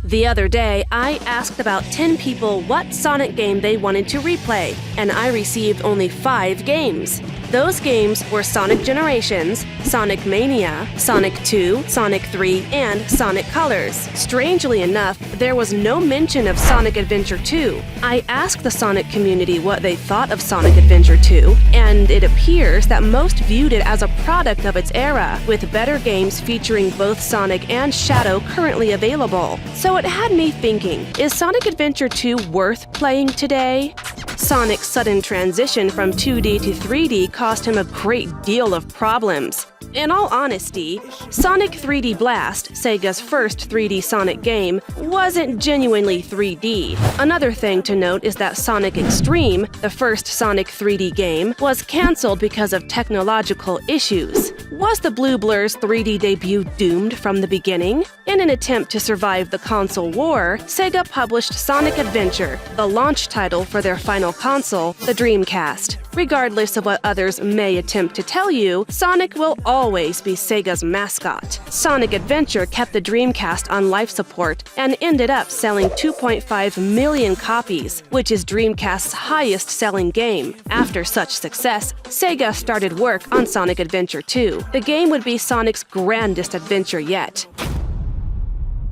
The other day, I asked about 10 people what Sonic game they wanted to replay, and I received only 5 games. Those games were Sonic Generations, Sonic Mania, Sonic 2, Sonic 3, and Sonic Colors. Strangely enough, there was no mention of Sonic Adventure 2. I asked the Sonic community what they thought of Sonic Adventure 2, and it appears that most viewed it as a product of its era, with better games featuring both Sonic and Shadow currently available. So it had me thinking, is Sonic Adventure 2 worth playing today? Sonic's sudden transition from 2D to 3D caused him a great deal of problems. In all honesty, Sonic 3D Blast, Sega's first 3D Sonic game, wasn't genuinely 3D. Another thing to note is that Sonic Extreme, the first Sonic 3D game, was cancelled because of technological issues. Was the Blue Blur's 3D debut doomed from the beginning? In an attempt to survive the console war, Sega published Sonic Adventure, the launch title for their final console, the Dreamcast. Regardless of what others may attempt to tell you, Sonic will always be Sega's mascot. Sonic Adventure kept the Dreamcast on life support and ended up selling 2.5 million copies, which is Dreamcast's highest-selling game. After such success, Sega started work on Sonic Adventure 2. The game would be Sonic's grandest adventure yet.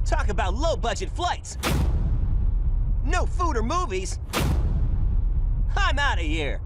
Talk about low-budget flights! No food or movies! I'm out of here!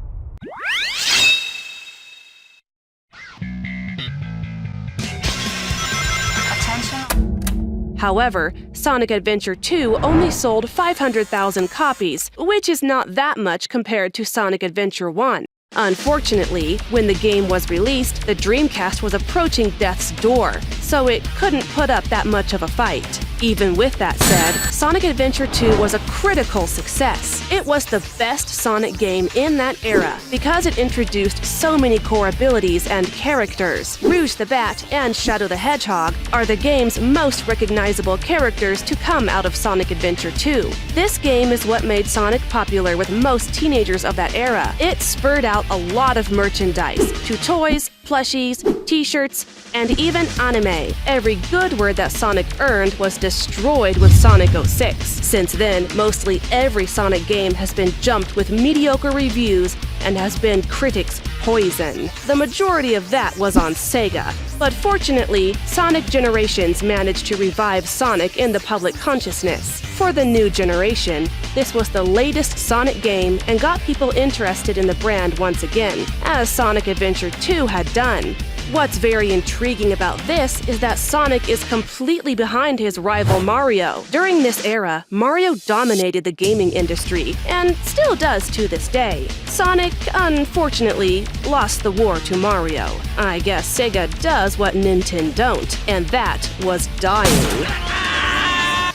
However, Sonic Adventure 2 only sold 500,000 copies, which is not that much compared to Sonic Adventure 1. Unfortunately, when the game was released, the Dreamcast was approaching death's door, so it couldn't put up that much of a fight. Even with that said, Sonic Adventure 2 was a critical success. It was the best Sonic game in that era because it introduced so many core abilities and characters. Rouge the Bat and Shadow the Hedgehog are the game's most recognizable characters to come out of Sonic Adventure 2. This game is what made Sonic popular with most teenagers of that era. It spurred out a lot of merchandise, to toys, plushies, t-shirts, and even anime. Every good word that Sonic earned was destroyed with Sonic 06. Since then, mostly every Sonic game has been jumped with mediocre reviews and has been critics' poison. The majority of that was on Sega, but fortunately, Sonic Generations managed to revive Sonic in the public consciousness. For the new generation, this was the latest Sonic game and got people interested in the brand once again, as Sonic Adventure 2 had done. What's very intriguing about this is that Sonic is completely behind his rival Mario. During this era, Mario dominated the gaming industry, and still does to this day. Sonic, unfortunately, lost the war to Mario. I guess Sega does what Nintendo don't, and that was dying.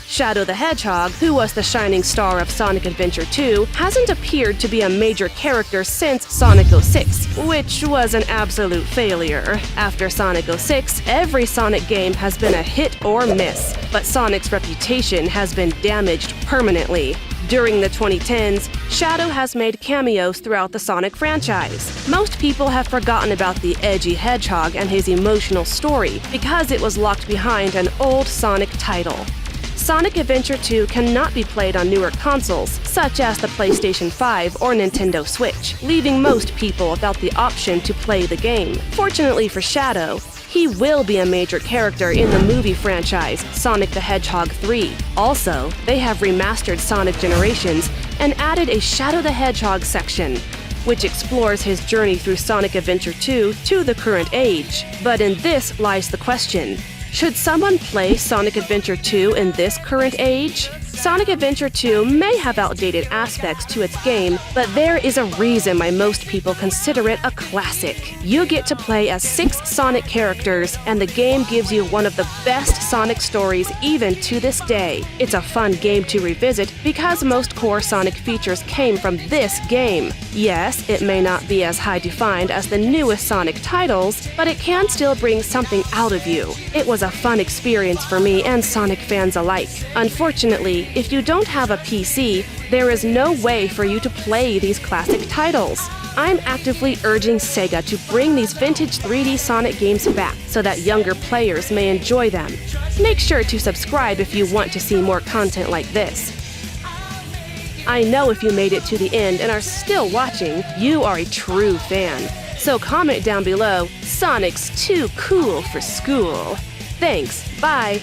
Shadow the Hedgehog, who was the shining star of Sonic Adventure 2, hasn't appeared to be a major character since Sonic 06, which was an absolute failure. After Sonic 06, every Sonic game has been a hit or miss, but Sonic's reputation has been damaged permanently. During the 2010s, Shadow has made cameos throughout the Sonic franchise. Most people have forgotten about the edgy hedgehog and his emotional story because it was locked behind an old Sonic title. Sonic Adventure 2 cannot be played on newer consoles, such as the PlayStation 5 or Nintendo Switch, leaving most people without the option to play the game. Fortunately for Shadow, he will be a major character in the movie franchise Sonic the Hedgehog 3. Also, they have remastered Sonic Generations and added a Shadow the Hedgehog section, which explores his journey through Sonic Adventure 2 to the current age. But in this lies the question: should someone play Sonic Adventure 2 in this current age? Sonic Adventure 2 may have outdated aspects to its game, but there is a reason why most people consider it a classic. You get to play as 6 Sonic characters, and the game gives you one of the best Sonic stories even to this day. It's a fun game to revisit because most core Sonic features came from this game. Yes, it may not be as high-defined as the newest Sonic titles, but it can still bring something out of you. It was a fun experience for me and Sonic fans alike. Unfortunately, if you don't have a PC, there is no way for you to play these classic titles. I'm actively urging Sega to bring these vintage 3D Sonic games back so that younger players may enjoy them. Make sure to subscribe if you want to see more content like this. I know if you made it to the end and are still watching, you are a true fan. So comment down below, Sonic's too cool for school. Thanks, bye!